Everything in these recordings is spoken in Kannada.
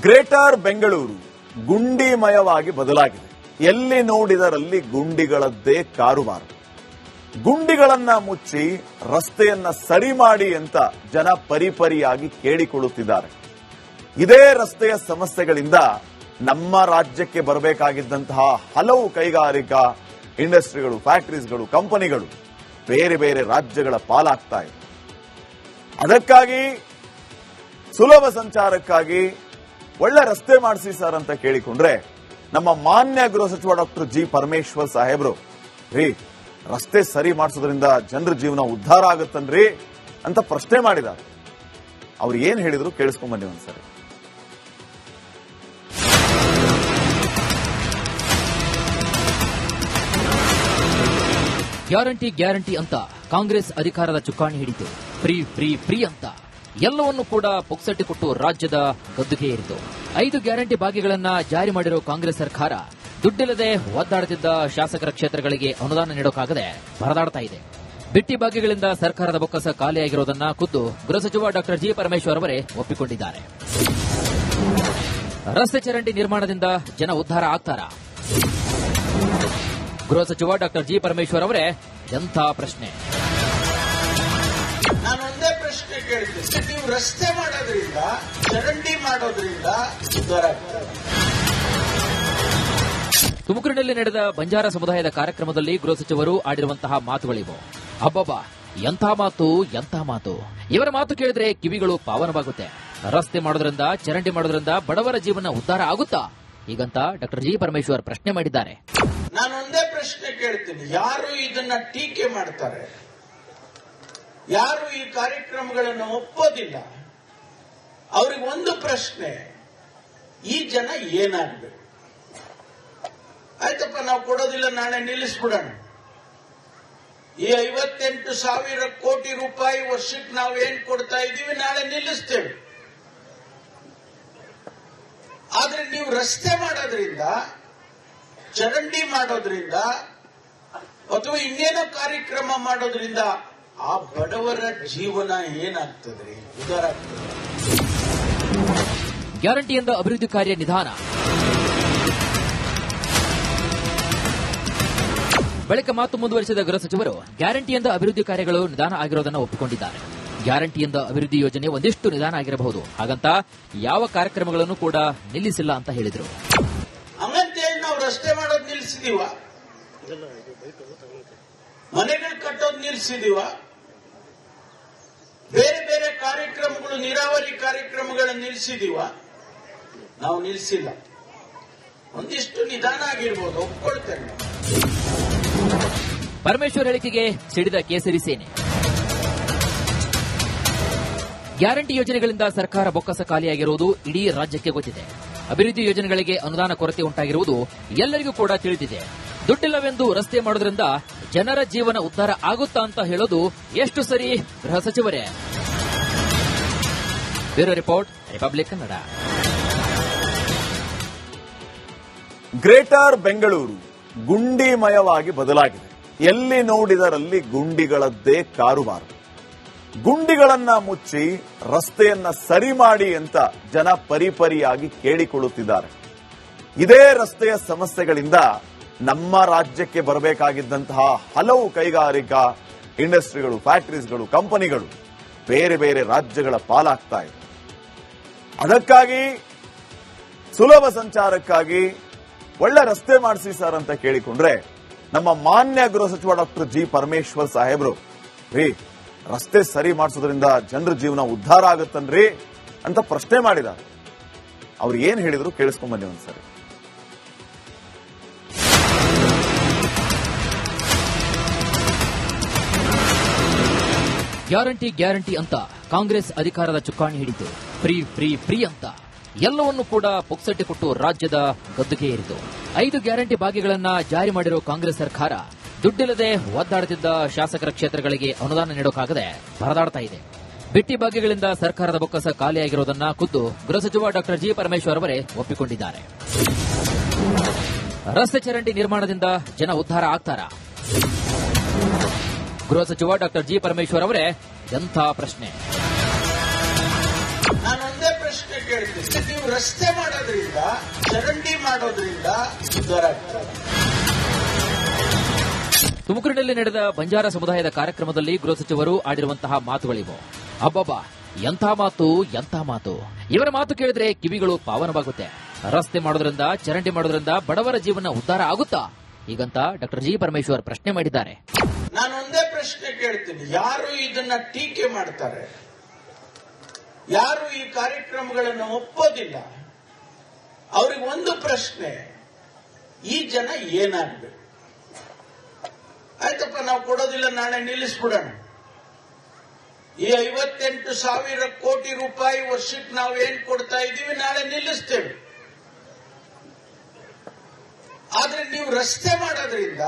ಗ್ರೇಟರ್ ಬೆಂಗಳೂರು ಗುಂಡಿಮಯವಾಗಿ ಬದಲಾಗಿದೆ. ಎಲ್ಲಿ ನೋಡಿದರಲ್ಲಿ ಗುಂಡಿಗಳದ್ದೇ ಕಾರುಬಾರು. ಗುಂಡಿಗಳನ್ನ ಮುಚ್ಚಿ ರಸ್ತೆಯನ್ನ ಸರಿ ಮಾಡಿ ಅಂತ ಜನ ಪರಿಪರಿಯಾಗಿ ಕೇಳಿಕೊಳ್ಳುತ್ತಿದ್ದಾರೆ. ಇದೇ ರಸ್ತೆಯ ಸಮಸ್ಯೆಗಳಿಂದ ನಮ್ಮ ರಾಜ್ಯಕ್ಕೆ ಬರಬೇಕಾಗಿದ್ದಂತಹ ಹಲವು ಕೈಗಾರಿಕಾ ಇಂಡಸ್ಟ್ರಿಗಳು, ಫ್ಯಾಕ್ಟರೀಸ್ಗಳು, ಕಂಪನಿಗಳು ಬೇರೆ ಬೇರೆ ರಾಜ್ಯಗಳ ಪಾಲಾಗ್ತಾ ಇದೆ. ಅದಕ್ಕಾಗಿ ಸುಲಭ ಸಂಚಾರಕ್ಕಾಗಿ ಒಳ್ಳೆ ರಸ್ತೆ ಮಾಡಿಸಿ ಸರ್ ಅಂತ ಕೇಳಿಕೊಂಡ್ರೆ ನಮ್ಮ ಮಾನ್ಯ ಗೃಹ ಸಚಿವ ಡಾಕ್ಟರ್ ಜಿ ಪರಮೇಶ್ವರ್ ಸಾಹೇಬ್ರು ರಸ್ತೆ ಸರಿ ಮಾಡಿಸೋದ್ರಿಂದ ಜನರ ಜೀವನ ಉದ್ಧಾರ ಆಗುತ್ತನ್ರಿ ಅಂತ ಪ್ರಶ್ನೆ ಮಾಡಿದ್ದಾರೆ. ಅವ್ರು ಏನ್ ಹೇಳಿದ್ರು ಕೇಳಿಸ್ಕೊಂಡ್ ಬನ್ನಿ ಒಂದ್ಸರಿ. ಗ್ಯಾರಂಟಿ ಗ್ಯಾರಂಟಿ ಅಂತ ಕಾಂಗ್ರೆಸ್ ಅಧಿಕಾರದ ಚುಕ್ಕಾಣಿ ಹಿಡಿತು. ಫ್ರೀ ಫ್ರೀ ಫ್ರೀ ಅಂತ ಎಲ್ಲವನ್ನೂ ಕೂಡ ಪುಕ್ಸಟ್ಟೆ ಕೊಟ್ಟು ರಾಜ್ಯದ ಗದ್ದುಗೆ ಏರಿತು. 5 ಗ್ಯಾರಂಟಿ ಭಾಗ್ಯಗಳನ್ನ ಜಾರಿ ಮಾಡಿರೋ ಕಾಂಗ್ರೆಸ್ ಸರ್ಕಾರ ದುಡ್ಡಿಲ್ಲದೆ ಒದ್ದಾಡುತ್ತಿದ್ದ ಶಾಸಕರ ಕ್ಷೇತ್ರಗಳಿಗೆ ಅನುದಾನ ನೀಡೋಕ್ಕಾಗದೆ ಪರದಾಡ್ತಾ ಇದೆ. ಬಿಟ್ಟಿ ಭಾಗ್ಯಗಳಿಂದ ಸರ್ಕಾರದ ಬೊಕ್ಕಸ ಖಾಲಿಯಾಗಿರೋದನ್ನ ಖುದ್ದು ಗೃಹ ಸಚಿವ ಡಾಕ್ಟರ್ ಜಿ ಪರಮೇಶ್ವರ್ ಅವರೇ ಒಪ್ಪಿಕೊಂಡಿದ್ದಾರೆ. ರಸ್ತೆ ಚರಂಡಿ ನಿರ್ಮಾಣದಿಂದ ಜನ ಉದ್ಧಾರ ಆಗ್ತಾರಾ? ಗೃಹ ಸಚಿವ ಡಾಕ್ಟರ್ ಜಿ ಪರಮೇಶ್ವರ್ ಅವರೇ ಎಂಥ ಪ್ರಶ್ನೆ. ನಾನೊಂದೇ ಪ್ರಶ್ನೆ ಕೇಳ್ತೀನಿ, ನೀವು ರಸ್ತೆ ಮಾಡೋದ್ರಿಂದ, ಚರಂಡಿ ಮಾಡೋದ್ರಿಂದ ಉದ್ಧಾರ ಆಗ್ತದೆ? ತುಮಕೂರಿನಲ್ಲಿ ನಡೆದ ಬಂಜಾರ ಸಮುದಾಯದ ಕಾರ್ಯಕ್ರಮದಲ್ಲಿ ಗೃಹ ಸಚಿವರು ಆಡಿರುವಂತಹ ಮಾತುಗಳಿವು. ಅಬ್ಬಬ್ಬಾ, ಎಂಥ ಮಾತು, ಎಂಥ ಮಾತು. ಇವರ ಮಾತು ಕೇಳಿದ್ರೆ ಕಿವಿಗಳು ಪಾವನವಾಗುತ್ತೆ. ರಸ್ತೆ ಮಾಡೋದ್ರಿಂದ, ಚರಂಡಿ ಮಾಡೋದ್ರಿಂದ ಬಡವರ ಜೀವನ ಉದ್ಧಾರ ಆಗುತ್ತಾ? ಹೀಗಂತ ಡಾಕ್ಟರ್ ಜಿ ಪರಮೇಶ್ವರ್ ಪ್ರಶ್ನೆ ಮಾಡಿದ್ದಾರೆ. ನಾನೊಂದೇ ಪ್ರಶ್ನೆ ಕೇಳ್ತೀನಿ, ಯಾರು ಇದನ್ನ ಟೀಕೆ ಮಾಡ್ತಾರೆ, ಯಾರು ಈ ಕಾರ್ಯಕ್ರಮಗಳನ್ನು ಒಪ್ಪೋದಿಲ್ಲ, ಅವ್ರಿಗೆ ಒಂದು ಪ್ರಶ್ನೆ, ಈ ಜನ ಏನಾಗಬೇಕು? ಆಯ್ತಪ್ಪ, ನಾವು ಕೊಡೋದಿಲ್ಲ, ನಾಳೆ ನಿಲ್ಲಿಸ್ಬಿಡೋಣ. ಈ 58,000 ಕೋಟಿ ರೂಪಾಯಿ ವರ್ಷಕ್ಕೆ ನಾವು ಏನ್ ಕೊಡ್ತಾ ಇದ್ದೀವಿ, ನಾಳೆ ನಿಲ್ಲಿಸ್ತೇವೆ. ಆದ್ರೆ ನೀವು ರಸ್ತೆ ಮಾಡೋದ್ರಿಂದ, ಚರಂಡಿ ಮಾಡೋದ್ರಿಂದ ಅಥವಾ ಇನ್ನೇನೋ ಕಾರ್ಯಕ್ರಮ ಮಾಡೋದ್ರಿಂದ ಆ ಬಡವರ ಜೀವನ ಏನಾಗ್ತದ್ರಿ? ಉದ್ಧಾರ ಆಗ್ತದೆ? ಗ್ಯಾರಂಟಿಯಿಂದ ಅಭಿವೃದ್ಧಿ ಕಾರ್ಯ ನಿಧಾನ. ಬಳಿಕ ಮಾತು ಮುಂದುವರಿಸಿದ ಗೃಹ ಸಚಿವರು ಗ್ಯಾರಂಟಿಯಿಂದ ಅಭಿವೃದ್ಧಿ ಕಾರ್ಯಗಳು ನಿಧಾನ ಆಗಿರೋದನ್ನು ಒಪ್ಪಿಕೊಂಡಿದ್ದಾರೆ. ಗ್ಯಾರಂಟಿಯಿಂದ ಅಭಿವೃದ್ಧಿ ಯೋಜನೆ ಒಂದಿಷ್ಟು ನಿಧಾನ ಆಗಿರಬಹುದು, ಹಾಗಂತ ಯಾವ ಕಾರ್ಯಕ್ರಮಗಳನ್ನು ಕೂಡ ನಿಲ್ಲಿಸಿಲ್ಲ ಅಂತ ಹೇಳಿದರು. ಹಂಗಂತೇಳಿ ನಾವು ರಸ್ತೆ ಮಾಡೋದು ನಿಲ್ಲಿಸಿದೀವ, ಮನೆಗಳು ಕಟ್ಟೋದು ನಿಲ್ಲಿಸಿದೀವ, ಬೇರೆ ಬೇರೆ ಕಾರ್ಯಕ್ರಮಗಳು, ನೀರಾವರಿ ಕಾರ್ಯಕ್ರಮಗಳನ್ನು ನಿಲ್ಲಿಸಿದೀವ? ನಾವು ನಿಲ್ಲಿಸಿಲ್ಲ. ಒಂದಿಷ್ಟು ನಿಧಾನ ಆಗಿರ್ಬೋದು, ಒಪ್ಕೊಳ್ತೇನೆ. ಪರಮೇಶ್ವರ್ ಹೇಳಿಕೆಗೆ ಸಿಡಿದ ಕೇಸರಿ ಸೇನೆ. ಗ್ಯಾರಂಟಿ ಯೋಜನೆಗಳಿಂದ ಸರ್ಕಾರ ಬೊಕ್ಕಸ ಖಾಲಿಯಾಗಿರುವುದು ಇಡೀ ರಾಜ್ಯಕ್ಕೆ ಗೊತ್ತಿದೆ. ಅಭಿವೃದ್ಧಿ ಯೋಜನೆಗಳಿಗೆ ಅನುದಾನ ಕೊರತೆ ಉಂಟಾಗಿರುವುದು ಎಲ್ಲರಿಗೂ ಕೂಡ ತಿಳಿದಿದೆ. ದುಡ್ಡಿಲ್ಲವೆಂದು ರಸ್ತೆ ಮಾಡೋದ್ರಿಂದ ಜನರ ಜೀವನ ಉದ್ಧಾರ ಆಗುತ್ತಾ ಅಂತ ಹೇಳೋದು ಎಷ್ಟು ಸರಿ ಗೃಹ ಸಚಿವರೇ? Bureau report, Republic Kannada. Greater Bengaluru ಗುಂಡಿಮಯವಾಗಿ ಬದಲಾಗಿದೆ. ಎಲ್ಲಿ ನೋಡಿದರಲ್ಲಿ ಗುಂಡಿಗಳದ್ದೇ ಕಾರುಬಾರು. ಗುಂಡಿಗಳನ್ನ ಮುಚ್ಚಿ ರಸ್ತೆಯನ್ನ ಸರಿ ಮಾಡಿ ಅಂತ ಜನ ಪರಿಪರಿಯಾಗಿ ಕೇಳಿಕೊಳ್ಳುತ್ತಿದ್ದಾರೆ. ಇದೇ ರಸ್ತೆಯ ಸಮಸ್ಯೆಗಳಿಂದ ನಮ್ಮ ರಾಜ್ಯಕ್ಕೆ ಬರಬೇಕಾಗಿದ್ದಂತಹ ಹಲವು ಕೈಗಾರಿಕಾ ಇಂಡಸ್ಟ್ರಿಗಳು, ಫ್ಯಾಕ್ಟರೀಸ್ಗಳು, ಕಂಪನಿಗಳು ಬೇರೆ ಬೇರೆ ರಾಜ್ಯಗಳ ಪಾಲಾಗ್ತಾ ಇದೆ. ಅದಕ್ಕಾಗಿ ಸುಲಭ ಸಂಚಾರಕ್ಕಾಗಿ ಒಳ್ಳೆ ರಸ್ತೆ ಮಾಡಿಸಿ ಸರ್ ಅಂತ ಕೇಳಿಕೊಂಡ್ರೆ ನಮ್ಮ ಮಾನ್ಯ ಗೃಹ ಸಚಿವ ಡಾಕ್ಟರ್ ಜಿ ಪರಮೇಶ್ವರ್ ಸಾಹೇಬ್ರು ರಸ್ತೆ ಸರಿ ಮಾಡಿಸೋದ್ರಿಂದ ಜನರ ಜೀವನ ಉದ್ಧಾರ ಆಗುತ್ತನ್ರಿ ಅಂತ ಪ್ರಶ್ನೆ ಮಾಡಿದ್ದಾರೆ. ಅವ್ರು ಏನ್ ಹೇಳಿದ್ರು ಕೇಳಿಸ್ಕೊಂಡ್ ಬನ್ನಿ ಒಂದ್ಸರಿ. ಗ್ಯಾರಂಟಿ ಗ್ಯಾರಂಟಿ ಅಂತ ಕಾಂಗ್ರೆಸ್ ಅಧಿಕಾರದ ಚುಕ್ಕಾಣಿ ಹಿಡಿತು. ಫ್ರೀ ಫ್ರೀ ಫ್ರೀ ಅಂತ ಎಲ್ಲವನ್ನೂ ಕೂಡ ಪುಕ್ಸಟ್ಟೆ ಕೊಟ್ಟು ರಾಜ್ಯದ ಗದ್ದುಗೆ ಏರಿತು. 5 ಗ್ಯಾರಂಟಿ ಭಾಗ್ಯಗಳನ್ನ ಜಾರಿ ಮಾಡಿರೋ ಕಾಂಗ್ರೆಸ್ ಸರ್ಕಾರ ದುಡ್ಡಿಲ್ಲದೆ ಒದ್ದಾಡುತ್ತಿದ್ದ ಶಾಸಕರ ಕ್ಷೇತ್ರಗಳಿಗೆ ಅನುದಾನ ನೀಡೋಕ್ಕಾಗದೆ ಪರದಾಡ್ತಾ ಇದೆ. ಬಿಟ್ಟಿ ಭಾಗ್ಯಗಳಿಂದ ಸರ್ಕಾರದ ಬೊಕ್ಕಸ ಖಾಲಿಯಾಗಿರೋದನ್ನ ಖುದ್ದು ಗೃಹ ಸಚಿವ ಡಾಕ್ಟರ್ ಜಿ ಪರಮೇಶ್ವರ್ ಅವರೇ ಒಪ್ಪಿಕೊಂಡಿದ್ದಾರೆ. ರಸ್ತೆ ಚರಂಡಿ ನಿರ್ಮಾಣದಿಂದ ಜನ ಉದ್ಧಾರ ಆಗ್ತಾರಾ? ಗೃಹ ಸಚಿವ ಡಾಕ್ಟರ್ ಜಿ ಪರಮೇಶ್ವರ್ ಅವರೇ ಎಂಥ ಪ್ರಶ್ನೆ. ನಾನೊಂದೇ ಪ್ರಶ್ನೆ ಕೇಳ್ತೀನಿ, ನೀವು ನೀವು ರಸ್ತೆ ಮಾಡೋದ್ರಿಂದ, ಚರಂಡಿ ಮಾಡೋದ್ರಿಂದ ಉದ್ಧಾರ ಆಗ್ತದೆ. ತುಮಕೂರಿನಲ್ಲಿ ನಡೆದ ಬಂಜಾರ ಸಮುದಾಯದ ಕಾರ್ಯಕ್ರಮದಲ್ಲಿ ಗೃಹ ಸಚಿವರು ಆಡಿರುವಂತಹ ಮಾತುಗಳಿವು. ಅಬ್ಬಬ್ಬಾ, ಎಂಥ ಮಾತು, ಎಂಥ ಮಾತು. ಇವರ ಮಾತು ಕೇಳಿದ್ರೆ ಕಿವಿಗಳು ಪಾವನವಾಗುತ್ತೆ. ರಸ್ತೆ ಮಾಡೋದ್ರಿಂದ, ಚರಂಡಿ ಮಾಡೋದ್ರಿಂದ ಬಡವರ ಜೀವನ ಉದ್ಧಾರ ಆಗುತ್ತಾ? ಹೀಗಂತ ಡಾಕ್ಟರ್ ಜಿ ಪರಮೇಶ್ವರ್ ಪ್ರಶ್ನೆ ಮಾಡಿದ್ದಾರೆ. ನಾನು ಒಂದೇ ಪ್ರಶ್ನೆ ಕೇಳ್ತೀನಿ, ಯಾರು ಇದನ್ನ ಟೀಕೆ ಮಾಡ್ತಾರೆ, ಯಾರು ಈ ಕಾರ್ಯಕ್ರಮಗಳನ್ನು ಒಪ್ಪೋದಿಲ್ಲ, ಅವ್ರಿಗೆ ಒಂದು ಪ್ರಶ್ನೆ, ಈ ಜನ ಏನಾಗಬೇಕು? ಆಯ್ತಪ್ಪ, ನಾವು ಕೊಡೋದಿಲ್ಲ, ನಾಳೆ ನಿಲ್ಲಿಸ್ಬಿಡೋಣ. ಈ 58,000 ಕೋಟಿ ರೂಪಾಯಿ ವರ್ಷಕ್ಕೆ ನಾವು ಏನ್ ಕೊಡ್ತಾ ಇದ್ದೀವಿ, ನಾಳೆ ನಿಲ್ಲಿಸ್ತೇವೆ. ಆದ್ರೆ ನೀವು ರಸ್ತೆ ಮಾಡೋದ್ರಿಂದ,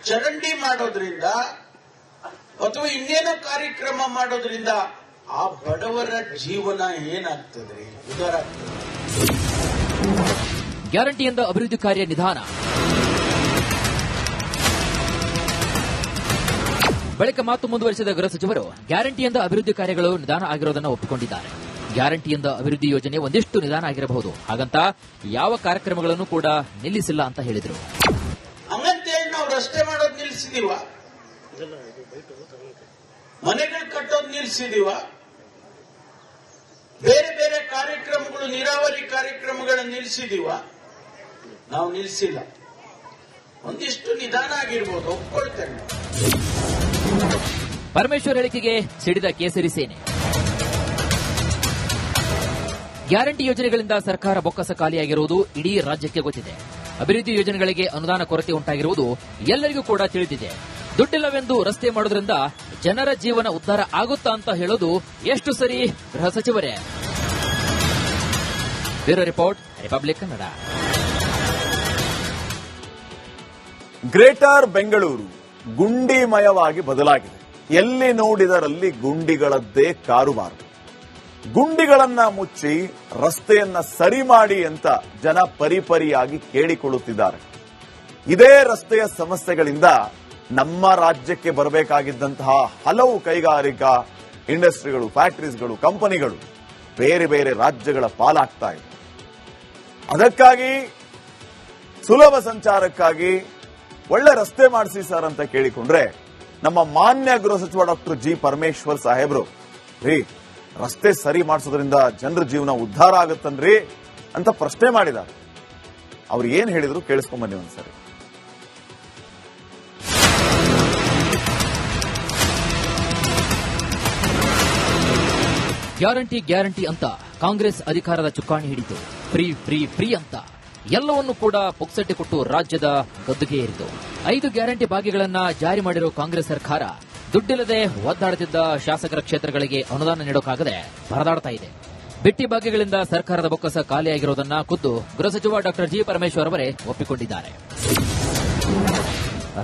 ಚರಂಡಿ ಮಾಡೋದ್ರಿಂದ ಅಥವಾ ಇನ್ನೇನೋ ಕಾರ್ಯಕ್ರಮ ಮಾಡೋದ್ರಿಂದ ಆ ಬಡವರ ಜೀವನ ಏನಾಗ್ತದ್ರಿ? ಉದ್ಧಾರ ಆಗ್ತದೆ. ಗ್ಯಾರಂಟಿಯಿಂದ ಅಭಿವೃದ್ಧಿ ಕಾರ್ಯ ನಿಧಾನ. ಬಳಿಕ ಮಾತು ಮುಂದುವರಿಸಿದ ಗೃಹ ಸಚಿವರು ಗ್ಯಾರಂಟಿಯಿಂದ ಅಭಿವೃದ್ಧಿ ಕಾರ್ಯಗಳು ನಿಧಾನ ಆಗಿರೋದನ್ನು ಒಪ್ಪಿಕೊಂಡಿದ್ದಾರೆ. ಗ್ಯಾರಂಟಿಯಿಂದ ಅಭಿವೃದ್ಧಿ ಯೋಜನೆ ಒಂದಿಷ್ಟು ನಿಧಾನ ಆಗಿರಬಹುದು, ಹಾಗಂತ ಯಾವ ಕಾರ್ಯಕ್ರಮಗಳನ್ನು ಕೂಡ ನಿಲ್ಲಿಸಿಲ್ಲ ಅಂತ ಹೇಳಿದರು. ಹಂಗಂತೇಳಿ ನಾವು ರಸ್ತೆ ಮಾಡೋದು ನಿಲ್ಲಿಸಿದೀವ, ಮನೆಗಳು ಕಟ್ಟೋದು ನಿಲ್ಲಿಸಿದೀವ, ಬೇರೆ ಬೇರೆ ಕಾರ್ಯಕ್ರಮಗಳು, ನೀರಾವರಿ ಕಾರ್ಯಕ್ರಮಗಳನ್ನು ನಿಲ್ಲಿಸಿದೀವ? ನಾವು ನಿಲ್ಲಿಸಿಲ್ಲ. ಒಂದಿಷ್ಟು ನಿಧಾನ ಆಗಿರ್ಬೋದು, ಒಪ್ಕೊಳ್ತೇನೆ. ಪರಮೇಶ್ವರ್ ಹೇಳಿಕೆಗೆ ಸಿಡಿದ ಕೇಸರಿ ಸೇನೆ. ಗ್ಯಾರಂಟಿ ಯೋಜನೆಗಳಿಂದ ಸರ್ಕಾರ ಬೊಕ್ಕಸ ಖಾಲಿಯಾಗಿರುವುದು ಇಡೀ ರಾಜ್ಯಕ್ಕೆ ಗೊತ್ತಿದೆ. ಅಭಿವೃದ್ಧಿ ಯೋಜನೆಗಳಿಗೆ ಅನುದಾನ ಕೊರತೆ ಉಂಟಾಗಿರುವುದು ಎಲ್ಲರಿಗೂ ಕೂಡ ತಿಳಿದಿದೆ. ದುಡ್ಡಿಲ್ಲವೆಂದು ರಸ್ತೆ ಮಾಡೋದ್ರಿಂದ ಜನರ ಜೀವನ ಉದ್ಧಾರ ಆಗುತ್ತಾ ಅಂತ ಹೇಳೋದು ಎಷ್ಟು ಸರಿ ಗೃಹ ಸಚಿವರೇ? Bureau report, Republic Kannada. Greater Bengaluru ಗುಂಡಿಮಯವಾಗಿ ಬದಲಾಗಿದೆ. ಎಲ್ಲಿ ನೋಡಿದರಲ್ಲಿ ಗುಂಡಿಗಳದ್ದೇ ಕಾರುಬಾರು. ಗುಂಡಿಗಳನ್ನ ಮುಚ್ಚಿ ರಸ್ತೆಯನ್ನ ಸರಿ ಮಾಡಿ ಅಂತ ಜನ ಪರಿಪರಿಯಾಗಿ ಕೇಳಿಕೊಳ್ಳುತ್ತಿದ್ದಾರೆ. ಇದೇ ರಸ್ತೆಯ ಸಮಸ್ಯೆಗಳಿಂದ ನಮ್ಮ ರಾಜ್ಯಕ್ಕೆ ಬರಬೇಕಾಗಿದ್ದಂತಹ ಹಲವು ಕೈಗಾರಿಕಾ ಇಂಡಸ್ಟ್ರಿಗಳು, ಫ್ಯಾಕ್ಟರೀಸ್ಗಳು, ಕಂಪನಿಗಳು ಬೇರೆ ಬೇರೆ ರಾಜ್ಯಗಳ ಪಾಲಾಗ್ತಾ ಇದೆ. ಅದಕ್ಕಾಗಿ ಸುಲಭ ಸಂಚಾರಕ್ಕಾಗಿ ಒಳ್ಳೆ ರಸ್ತೆ ಮಾಡಿಸಿ ಸರ್ ಅಂತ ಕೇಳಿಕೊಂಡ್ರೆ ನಮ್ಮ ಮಾನ್ಯ ಗೃಹ ಸಚಿವ ಡಾಕ್ಟರ್ ಜಿ ಪರಮೇಶ್ವರ್ ಸಾಹೇಬ್ರು, ರೀ ರಸ್ತೆ ಸರಿ ಮಾಡಿಸೋದ್ರಿಂದ ಜನರ ಜೀವನ ಉದ್ಧಾರ ಆಗುತ್ತನ್ರಿ ಅಂತ ಪ್ರಶ್ನೆ ಮಾಡಿದ್ದಾರೆ. ಅವ್ರು ಏನ್ ಹೇಳಿದ್ರು ಕೇಳಿಸ್ಕೊಂಬನ್ನಿ ಒಂದ್ಸರಿ. ಗ್ಯಾರಂಟಿ ಗ್ಯಾರಂಟಿ ಅಂತ ಕಾಂಗ್ರೆಸ್ ಅಧಿಕಾರದ ಚುಕ್ಕಾಣಿ ಹಿಡಿತು. ಫ್ರೀ ಫ್ರೀ ಫ್ರೀ ಅಂತ ಎಲ್ಲವನ್ನೂ ಕೂಡ ಪುಕ್ಸಟ್ಟೆ ಕೊಟ್ಟು ರಾಜ್ಯದ ಗದ್ದುಗೆ ಏರಿತು. 5 ಗ್ಯಾರಂಟಿ ಭಾಗ್ಯಗಳನ್ನ ಜಾರಿ ಮಾಡಿರೋ ಕಾಂಗ್ರೆಸ್ ಸರ್ಕಾರ ದುಡ್ಡಿಲ್ಲದೆ ಒದ್ದಾಡುತ್ತಿದ್ದ ಶಾಸಕರ ಕ್ಷೇತ್ರಗಳಿಗೆ ಅನುದಾನ ನೀಡೋಕ್ಕಾಗದೆ ಪರದಾಡ್ತಾ ಇದೆ. ಬಿಟ್ಟಿ ಭಾಗ್ಯಗಳಿಂದ ಸರ್ಕಾರದ ಬೊಕ್ಕಸ ಖಾಲಿಯಾಗಿರೋದನ್ನ ಖುದ್ದು ಗೃಹ ಸಚಿವ ಡಾಕ್ಟರ್ ಜಿ ಪರಮೇಶ್ವರ್ ಅವರೇ ಒಪ್ಪಿಕೊಂಡಿದ್ದಾರೆ.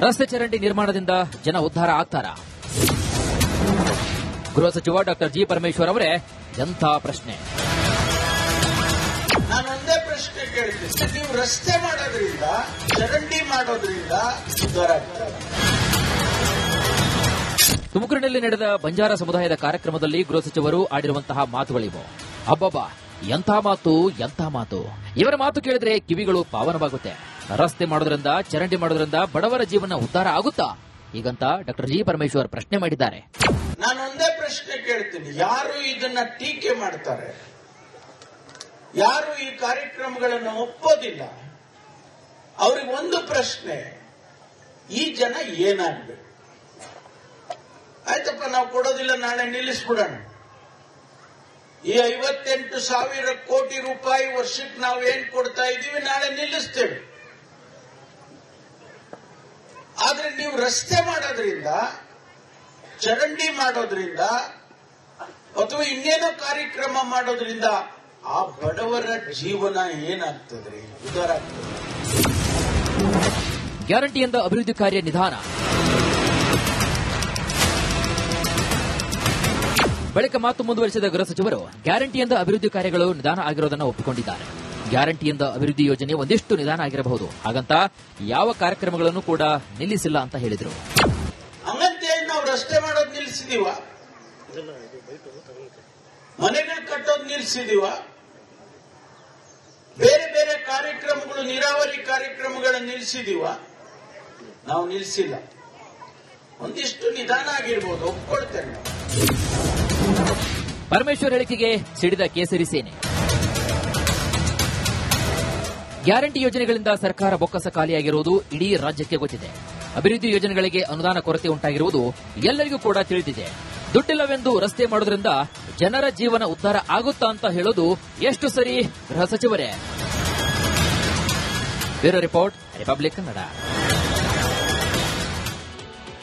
ರಸ್ತೆ ಚರಂಡಿ ನಿರ್ಮಾಣದಿಂದ ಜನ ಉದ್ಧಾರ ಆಗ್ತಾರಾ? ಗೃಹ ಸಚಿವ ಡಾಕ್ಟರ್ ಜಿ ಪರಮೇಶ್ವರ್ ಅವರೇ ಎಂಥ ಪ್ರಶ್ನೆ. ನಾನೊಂದೇ ಪ್ರಶ್ನೆ ಕೇಳ್ತೀನಿ, ನೀವು ರಸ್ತೆ ಮಾಡೋದ್ರಿಂದ, ಚರಂಡಿ ಮಾಡೋದ್ರಿಂದ ಉದ್ಧಾರ ಆಗ್ತದೆ. ತುಮಕೂರಿನಲ್ಲಿ ನಡೆದ ಬಂಜಾರ ಸಮುದಾಯದ ಕಾರ್ಯಕ್ರಮದಲ್ಲಿ ಗೃಹ ಸಚಿವರು ಆಡಿರುವಂತಹ ಮಾತುಗಳಿವು. ಅಬ್ಬಬ್ಬಾ, ಎಂಥ ಮಾತು, ಎಂಥ ಮಾತು. ಇವರ ಮಾತು ಕೇಳಿದ್ರೆ ಕಿವಿಗಳು ಪಾವನವಾಗುತ್ತೆ. ರಸ್ತೆ ಮಾಡೋದ್ರಿಂದ, ಚರಂಡಿ ಮಾಡೋದ್ರಿಂದ ಬಡವರ ಜೀವನ ಉದ್ಧಾರ ಆಗುತ್ತಾ? ಹೀಗಂತ ಡಾಕ್ಟರ್ ಜಿ ಪರಮೇಶ್ವರ್ ಪ್ರಶ್ನೆ ಮಾಡಿದ್ದಾರೆ. ನಾನೊಂದೇ ಪ್ರಶ್ನೆ ಕೇಳ್ತೀನಿ, ಯಾರು ಇದನ್ನ ಟೀಕೆ ಮಾಡ್ತಾರೆ, ಯಾರು ಈ ಕಾರ್ಯಕ್ರಮಗಳನ್ನು ಒಪ್ಪೋದಿಲ್ಲ, ಅವ್ರಿಗೆ ಒಂದು ಪ್ರಶ್ನೆ, ಈ ಜನ ಏನಾಗಬೇಕು? ಆಯ್ತಪ್ಪ, ನಾವು ಕೊಡೋದಿಲ್ಲ, ನಾಳೆ ನಿಲ್ಲಿಸ್ಬಿಡೋಣ. ಈ 58,000 ಕೋಟಿ ರೂಪಾಯಿ ವರ್ಷಕ್ಕೆ ನಾವು ಏನ್ ಕೊಡ್ತಾ ಇದ್ದೀವಿ, ನಾಳೆ ನಿಲ್ಲಿಸ್ತೇವೆ. ಆದ್ರೆ ನೀವು ರಸ್ತೆ ಮಾಡೋದ್ರಿಂದ, ಚರಂಡಿ ಮಾಡೋದ್ರಿಂದ ಅಥವಾ ಇನ್ನೇನೋ ಕಾರ್ಯಕ್ರಮ ಮಾಡೋದ್ರಿಂದ ಆ ಬಡವರ ಜೀವನ ಏನಾಗ್ತದ್ರಿ? ಉದ್ಧಾರ ಆಗ್ತದೆ. ಗ್ಯಾರಂಟಿಯಿಂದ ಅಭಿವೃದ್ಧಿ ಕಾರ್ಯ ನಿಧಾನ. ಬಳಿಕ ಮಾತು ಮುಂದುವರಿಸಿದ ಗೃಹ ಸಚಿವರು ಗ್ಯಾರಂಟಿಯಿಂದ ಅಭಿವೃದ್ಧಿ ಕಾರ್ಯಗಳು ನಿಧಾನ ಆಗಿರೋದನ್ನು ಒಪ್ಪಿಕೊಂಡಿದ್ದಾರೆ. ಗ್ಯಾರಂಟಿಯಿಂದ ಅಭಿವೃದ್ಧಿ ಯೋಜನೆ ಒಂದಿಷ್ಟು ನಿಧಾನ ಆಗಿರಬಹುದು, ಹಾಗಂತ ಯಾವ ಕಾರ್ಯಕ್ರಮಗಳನ್ನು ಕೂಡ ನಿಲ್ಲಿಸಿಲ್ಲ ಅಂತ ಹೇಳಿದರು. ಹಂಗಂತೇಳಿ ನಾವು ರಸ್ತೆ ಮಾಡೋದು ನಿಲ್ಲಿಸಿದೀವ, ಮನೆಗಳು ಕಟ್ಟೋದು ನಿಲ್ಲಿಸಿದೀವ, ಬೇರೆ ಬೇರೆ ಕಾರ್ಯಕ್ರಮಗಳು, ನೀರಾವರಿ ಕಾರ್ಯಕ್ರಮಗಳನ್ನು ನಿಲ್ಲಿಸಿದೀವ? ನಾವು ನಿಲ್ಲಿಸಿಲ್ಲ. ಒಂದಿಷ್ಟು ನಿಧಾನ ಆಗಿರ್ಬೋದು, ಒಪ್ಕೊಳ್ತೇನೆ. ಪರಮೇಶ್ವರ್ ಹೇಳಿಕೆಗೆ ಸಿಡಿದ ಕೇಸರಿ ಸೇನೆ. ಗ್ಯಾರಂಟಿ ಯೋಜನೆಗಳಿಂದ ಸರ್ಕಾರ ಬೊಕ್ಕಸ ಖಾಲಿಯಾಗಿರುವುದು ಇಡೀ ರಾಜ್ಯಕ್ಕೆ ಗೊತ್ತಿದೆ. ಅಭಿವೃದ್ಧಿ ಯೋಜನೆಗಳಿಗೆ ಅನುದಾನ ಕೊರತೆ ಉಂಟಾಗಿರುವುದು ಎಲ್ಲರಿಗೂ ಕೂಡ ತಿಳಿದಿದೆ. ದುಡ್ಡಿಲ್ಲವೆಂದು ರಸ್ತೆ ಮಾಡೋದ್ರಿಂದ ಜನರ ಜೀವನ ಉದ್ಧಾರ ಆಗುತ್ತಾ ಅಂತ ಹೇಳೋದು ಎಷ್ಟು ಸರಿ, ಗೃಹ ಸಚಿವರೇ? Bureau report, Republic Kannada.